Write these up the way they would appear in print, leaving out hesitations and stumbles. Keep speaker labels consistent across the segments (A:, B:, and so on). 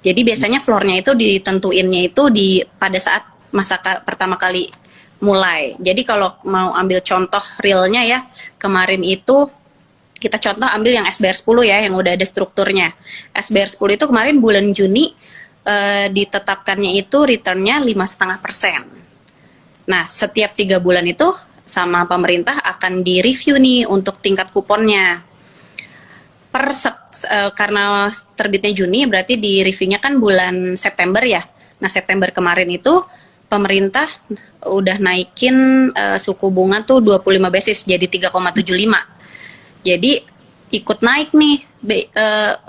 A: Jadi biasanya floornya itu ditentuinnya itu pada saat pertama kali mulai. Jadi kalau mau ambil contoh realnya ya, kemarin itu kita contoh ambil yang SBR 10 ya, yang udah ada strukturnya. SBR 10 itu kemarin bulan Juni ditetapkannya itu returnnya 5,5%. Nah, setiap 3 bulan itu sama pemerintah akan direview nih untuk tingkat kuponnya. Karena terbitnya Juni, berarti di reviewnya kan bulan September ya. Nah, September kemarin itu pemerintah udah naikin suku bunga tuh 25 basis jadi 3,75. Jadi ikut naik nih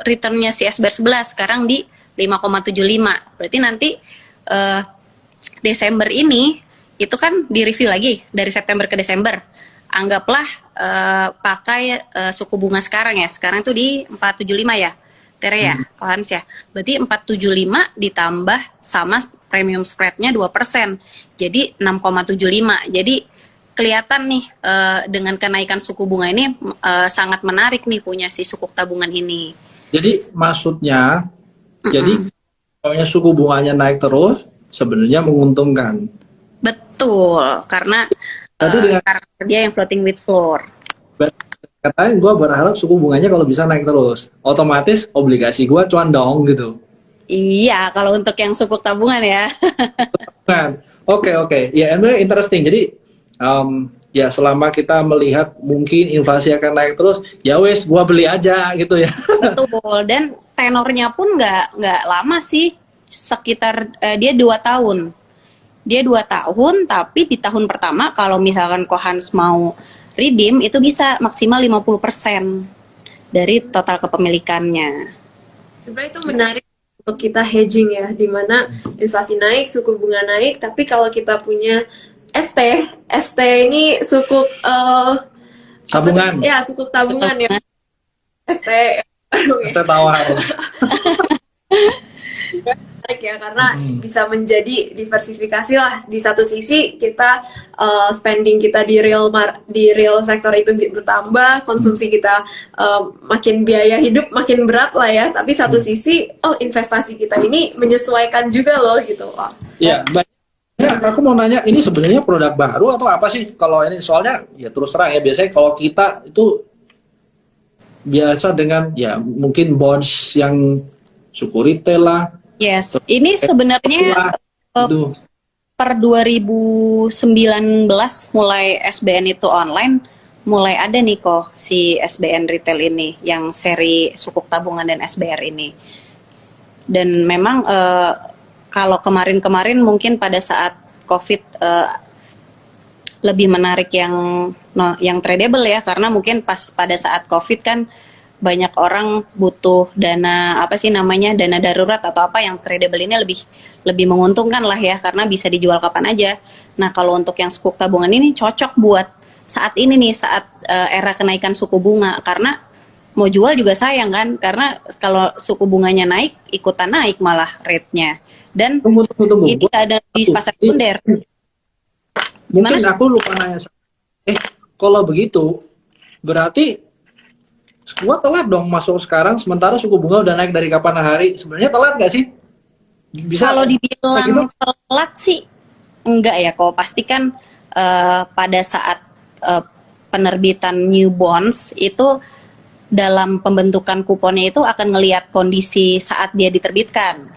A: returnnya si SBR 11 sekarang di 5,75. Berarti nanti Desember ini itu kan direview lagi dari September ke Desember. Anggaplah pakai suku bunga sekarang ya. Sekarang itu di 4,75 ya. Tere ya, Hans ya. Berarti 4,75 ditambah sama premium spread-nya 2%. Jadi 6,75. Jadi kelihatan nih dengan kenaikan suku bunga ini sangat menarik nih punya si sukuk tabungan ini.
B: Jadi maksudnya, jadi kalau suku bunganya naik terus, sebenarnya menguntungkan.
A: Betul, karena karakter dia yang floating with floor.
B: Katanya gue berharap suku bunganya kalau bisa naik terus, otomatis obligasi gue cuan dong gitu.
A: Iya, kalau untuk yang sukuk tabungan ya.
B: Oke. Ya, ini interesting. Jadi ya selama kita melihat mungkin inflasi akan naik terus, ya wes gue beli aja gitu ya.
A: Betul, dan tenornya pun nggak lama sih, sekitar dia 2 tahun. Dia 2 tahun, tapi di tahun pertama kalau misalkan Kohans mau redeem itu bisa maksimal 50% dari total kepemilikannya.
C: Sebenarnya itu menarik untuk kita hedging ya, di mana inflasi naik, suku bunga naik, tapi kalau kita punya ST ini sukuk
B: tabungan.
C: Ya, sukuk tabungan ya. ST
B: tawar.
C: Menarik ya, karena bisa menjadi diversifikasi lah. Di satu sisi kita spending kita di real sektor itu bertambah, konsumsi kita makin biaya hidup makin berat lah ya. Tapi satu sisi investasi kita ini menyesuaikan juga loh gitu.
B: Iya, ya, aku mau nanya, ini sebenarnya produk baru atau apa sih? Kalau ini soalnya ya terus terang ya, biasanya kalau kita itu biasa dengan ya mungkin bonds yang suku retail lah.
A: Yes, ini sebenarnya per 2019 mulai SBN itu online, mulai ada nih kok si SBN retail ini yang seri sukuk tabungan dan SBR ini. Dan memang kalau kemarin-kemarin mungkin pada saat COVID lebih menarik yang tradable ya, karena mungkin pas pada saat COVID kan banyak orang butuh dana dana darurat atau apa, yang tradable ini lebih menguntungkan lah ya, karena bisa dijual kapan aja. Nah, kalau untuk yang sukuk tabungan ini cocok buat saat ini nih, saat era kenaikan suku bunga, karena mau jual juga sayang kan, karena kalau suku bunganya naik ikutan naik malah rate-nya. Dan
B: tunggu.
A: Ini ada di pasar sekunder.
B: Mungkin aku lupa nanya. Kalau begitu berarti gua telat dong masuk sekarang, sementara suku bunga udah naik dari kapan hari. Sebenarnya telat nggak sih? Bisa.
A: Kalau dibilang telat sih enggak ya kok. Pastikan pada saat penerbitan new bonds itu dalam pembentukan kuponnya itu akan ngelihat kondisi saat dia diterbitkan.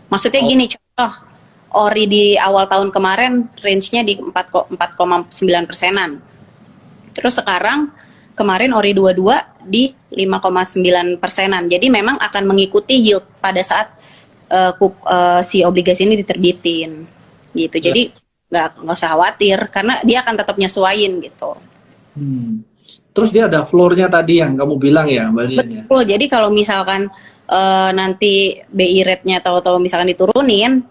A: Maksudnya gini, contoh ORI di awal tahun kemarin range-nya di 4,9%-an. Terus sekarang kemarin ORI 22 di 5,9%-an. Jadi memang akan mengikuti yield pada saat si obligasi ini diterbitin. Gitu. Jadi nggak usah khawatir karena dia akan tetap nyesuaiin gitu.
B: Terus dia ada floor-nya tadi yang kamu bilang ya, Mbak Dian?
A: Betul. Jadi kalau misalkan nanti BI rate-nya tahu-tahu misalkan diturunin,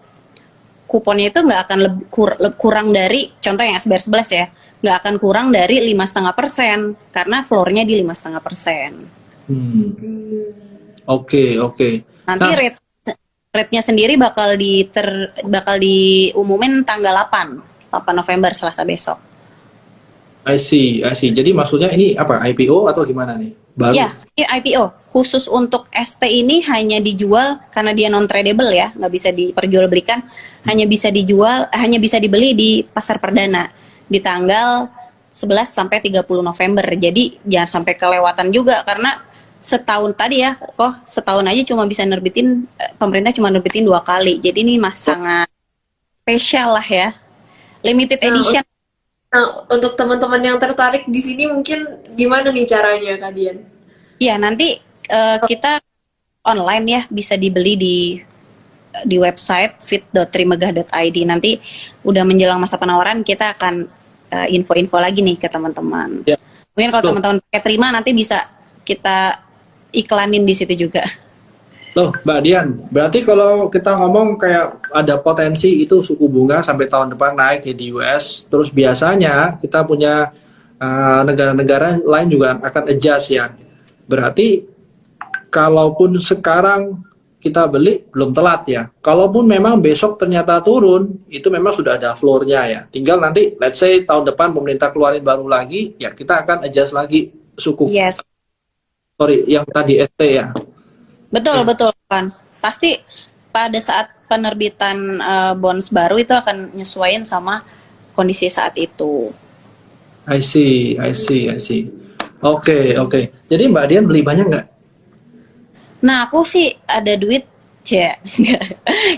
A: kuponnya itu nggak akan kurang dari, contoh yang SBR 11 ya, nggak akan kurang dari 5,5% karena floor-nya di 5,5%.
B: Oke.
A: Nanti rate-nya sendiri bakal diumumin tanggal 8 November, Selasa besok.
B: I see. Jadi maksudnya ini apa, IPO atau gimana nih? Baru?
A: Iya, IPO. khusus untuk ST ini hanya dijual karena dia non tradable ya, nggak bisa diperjualbelikan, hanya bisa dibeli di pasar perdana di tanggal 11 sampai 30 November. Jadi jangan sampai kelewatan juga karena setahun tadi ya, setahun aja cuma bisa nerbitin, pemerintah cuma nerbitin 2 kali. Jadi ini sangat spesial lah ya, limited edition.
C: Nah, untuk teman-teman yang tertarik di sini mungkin gimana nih caranya, Kak Dian?
A: Ya, nanti kita online ya, bisa dibeli di website fit.trimegah.id. Nanti udah menjelang masa penawaran, kita akan info-info lagi nih ke teman-teman. Ya. Mungkin kalau teman-teman pakai Terima nanti bisa kita iklanin di situ juga.
B: Loh, Mbak Dian, berarti kalau kita ngomong kayak ada potensi itu suku bunga sampai tahun depan naik ya di US, terus biasanya kita punya negara-negara lain juga akan adjust ya. Berarti kalaupun sekarang kita beli belum telat ya. Kalaupun memang besok ternyata turun, itu memang sudah ada floor-nya ya. Tinggal nanti let's say tahun depan pemerintah keluarin baru lagi, ya kita akan adjust lagi suku.
A: Yes.
B: Sorry, yang tadi ST ya.
A: Betul kan. Pasti pada saat penerbitan bonds baru itu akan nyesuaiin sama kondisi saat itu.
B: I see. Oke. Jadi Mbak Dian beli banyak nggak?
A: Nah, aku sih ada duit,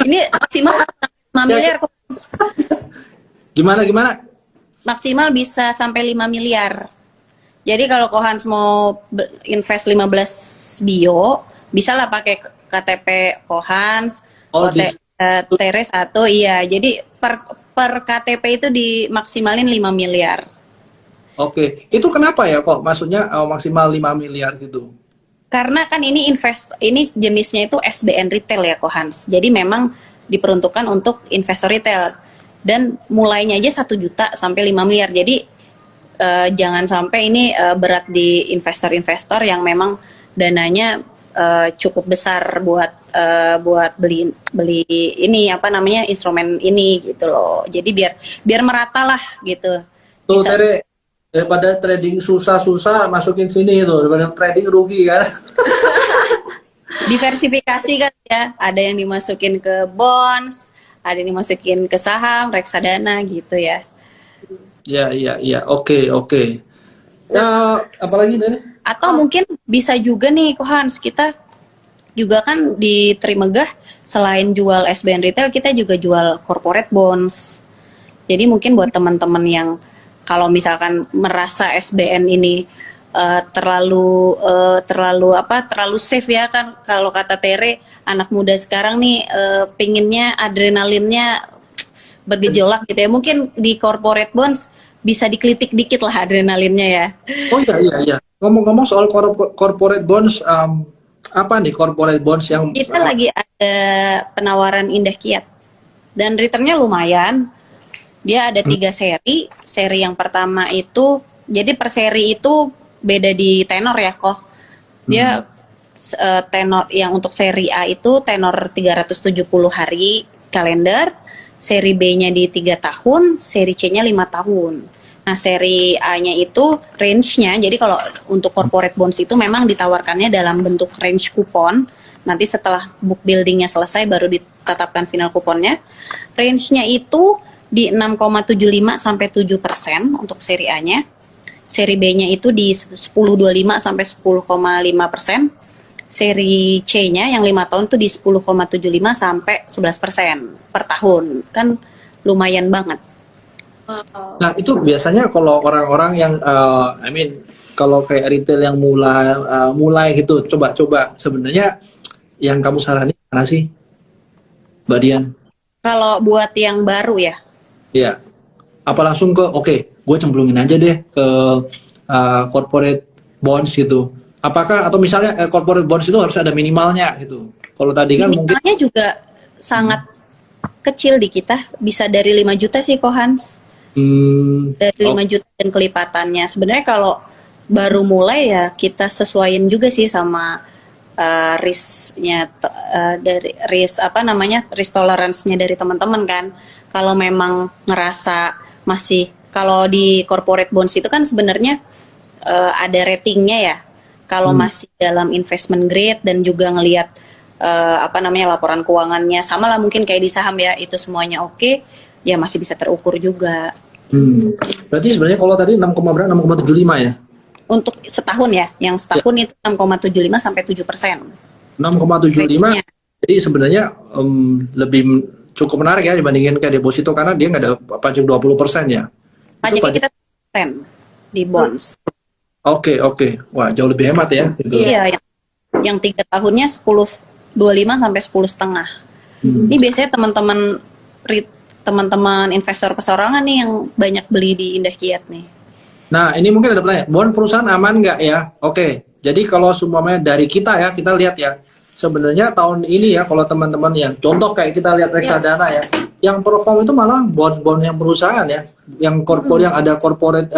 A: ini maksimal 5 miliar.
B: Gimana?
A: Maksimal bisa sampai 5 miliar. Jadi kalau Kohans mau invest 15 bio, bisa lah pakai KTP Kohans, Tere 1, iya. Jadi per KTP itu dimaksimalin 5 miliar.
B: Oke, itu kenapa ya kok maksudnya maksimal 5 miliar gitu?
A: Karena kan ini jenisnya itu SBN retail ya Kohans. Jadi memang diperuntukkan untuk investor retail. Dan mulainya aja 1 juta sampai 5 miliar. Jadi jangan sampai ini berat di investor-investor yang memang dananya cukup besar buat beli ini instrumen ini gitu loh. Jadi biar merata lah gitu.
B: Tuh Tere, daripada trading susah masukin sini itu, daripada trading rugi kan.
A: Diversifikasi kan ya, ada yang dimasukin ke bonds, ada yang dimasukin ke saham, reksadana gitu ya.
B: Iya. Oke. Ya, apalagi nih?
A: Atau mungkin bisa juga nih Kohans, kita juga kan di Trimegah selain jual SBN retail, kita juga jual corporate bonds. Jadi mungkin buat teman-teman yang kalau misalkan merasa SBN ini terlalu safe ya kan, kalau kata Tere, anak muda sekarang nih pinginnya adrenalinnya bergejolak gitu ya, mungkin di corporate bonds bisa diklitik dikit lah adrenalinnya ya.
B: Oh iya. Ngomong-ngomong soal corporate bonds, apa nih corporate bonds yang
A: kita lagi ada penawaran Indah Kiat dan returnnya lumayan. Dia ada 3 seri. Seri yang pertama itu, jadi per seri itu beda di tenor ya kok. Dia tenor yang untuk seri A itu tenor 370 hari kalender, seri B-nya di 3 tahun, seri C-nya 5 tahun. Nah, seri A-nya itu range-nya, jadi kalau untuk corporate bonds itu memang ditawarkannya dalam bentuk range kupon. Nanti setelah book building-nya selesai baru ditetapkan final kuponnya. Range-nya itu di 6,75 sampai 7% untuk seri A-nya. Seri B-nya itu di 10,25 sampai 10,5%. Seri C-nya yang 5 tahun itu di 10,75 sampai 11% per tahun. Kan lumayan banget.
B: Nah, itu biasanya kalau orang-orang yang kalau kayak retail yang mulai gitu, coba sebenarnya yang kamu saranin mana sih, Mbak Dian?
A: Kalau buat yang baru ya?
B: Iya. Apa langsung oke, gue cemplungin aja deh ke corporate bonds gitu. Apakah atau misalnya corporate bonds itu harus ada minimalnya gitu. Kalau tadi kan
A: minimalnya juga sangat kecil di kita, bisa dari 5 juta sih Kohans. Dari 5 juta dan kelipatannya. Sebenarnya kalau baru mulai ya kita sesuaiin juga sih sama risknya dari risk tolerance-nya dari teman-teman kan. Kalau memang ngerasa masih, kalau di corporate bonds itu kan sebenarnya ada ratingnya ya. Kalau masih dalam investment grade dan juga ngelihat laporan keuangannya sama lah mungkin kayak di saham ya, itu semuanya oke, ya masih bisa terukur juga.
B: Berarti sebenarnya kalau tadi 6,75 ya?
A: Untuk setahun ya, yang setahun itu 6,75 sampai 7%.
B: 6,75. Jadi sebenarnya lebih cukup menarik ya dibandingin kayak deposito karena dia nggak ada pajak 20% ya.
A: Pajaknya kita 10% di bonds.
B: Oke. Wah, jauh lebih hemat ya. Gitu.
A: Iya, yang 3 tahunnya 10,25 sampai 10,5. Ini biasanya teman-teman investor perseorangan nih yang banyak beli di Indah Kiat nih.
B: Nah, ini mungkin ada pertanyaan, bond perusahaan aman nggak ya? Oke, jadi kalau semuanya dari kita ya, kita lihat ya, sebenarnya tahun ini ya, kalau teman-teman yang contoh kayak kita lihat reksadana ya, yang perform itu malah bond yang perusahaan ya, yang yang ada corporate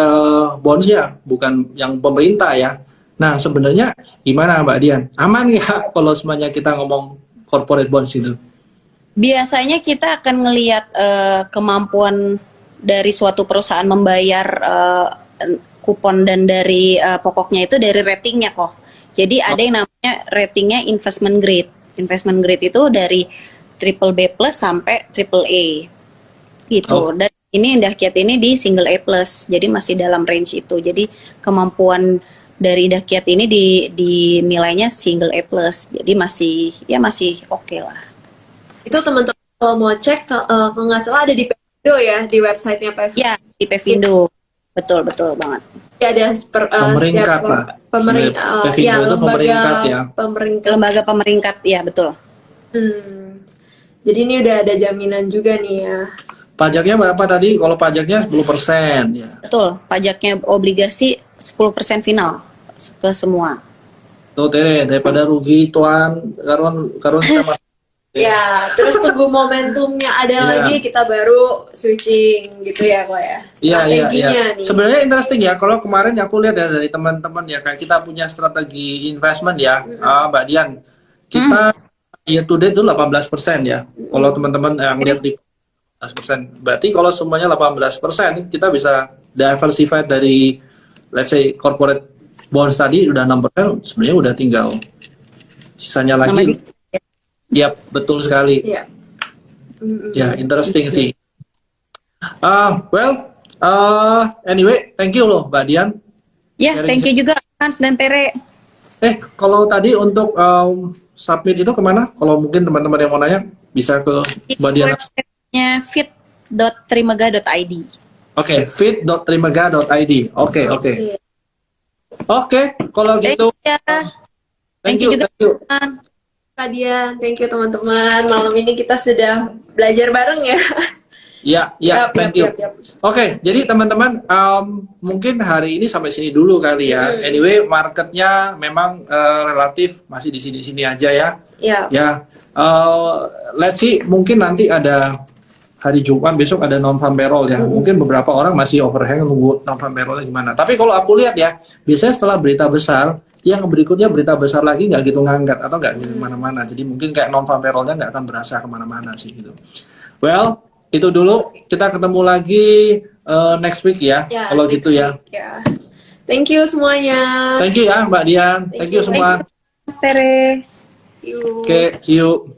B: bonds-nya, bukan yang pemerintah ya. Nah, sebenarnya gimana Mbak Dian? Aman nggak kalau semuanya kita ngomong corporate bonds itu?
A: Biasanya kita akan ngelihat kemampuan dari suatu perusahaan membayar kupon dan dari pokoknya itu dari ratingnya kok. Jadi ada yang namanya ratingnya investment grade. Investment grade itu dari triple B plus sampai triple A gitu. Dan ini Indah Kiat ini di single A plus. Jadi masih dalam range itu. Jadi kemampuan dari Indah Kiat ini dinilainya single A plus. Jadi masih oke lah.
C: Itu teman-teman kalau mau cek kalau nggak salah ada di Pevindo ya, di websitenya Pevindo.
A: Ya, di Pevindo. Betul banget.
C: Ya, ada
B: pemeringkat lah.
C: Pemerintah
A: Lembaga pemeringkat, ya betul.
C: Jadi ini udah ada jaminan juga nih ya.
B: Pajaknya berapa tadi? Kalau pajaknya 10% ya.
A: Betul, pajaknya obligasi 10% final ke semua.
B: Tuh Tere, daripada rugi tuan karun sama.
C: Ya, terus tunggu momentumnya ada lagi, kita baru switching gitu ya kok ya. Strateginya nih.
B: Sebenarnya interesting ya, kalau kemarin aku lihat ya dari teman-teman ya, kayak kita punya strategi investment ya, Mbak Dian. Kita year to date itu 18% ya. Kalau teman-teman yang lihat di 18%. Berarti kalau semuanya 18%, kita bisa diversify dari let's say corporate bonds tadi udah 6%, sebenarnya udah tinggal sisanya lagi. Iya, betul sekali.
C: Iya.
B: Ya, interesting sih. Anyway, thank you loh, Mbak Dian.
A: Ya, thank you juga Hans dan Tere.
B: Kalau tadi untuk submit itu kemana? Kalau mungkin teman-teman yang mau nanya, bisa ke Mbak Dian.
A: Websitenya fit.trimega.id.
B: Oke, fit.trimega.id. Oke, kalau gitu.
A: Thank you juga.
C: Kak Dian, thank you teman-teman. Malam ini kita sudah belajar bareng ya.
B: Thank you. Oke, jadi teman-teman, mungkin hari ini sampai sini dulu kali ya. Anyway, marketnya memang relatif masih di sini-sini aja ya. Ya, let's see, mungkin nanti ada hari Jumat, besok ada non-farm payroll ya. Mungkin beberapa orang masih overhang nunggu non-farm payrollnya gimana. Tapi kalau aku lihat ya, biasanya setelah berita besar, yang berikutnya berita besar lagi nggak gitu ngangkat atau nggak gitu kemana-mana. Jadi mungkin kayak non-farm payroll-nya nggak akan berasa kemana-mana sih gitu. Well, itu dulu. Kita ketemu lagi next week ya. Kalau gitu ya.
C: Thank you semuanya.
B: Thank you ya Mbak Dian. Thank you semua.
A: Thank you, Tere.
C: Oke,
B: see you.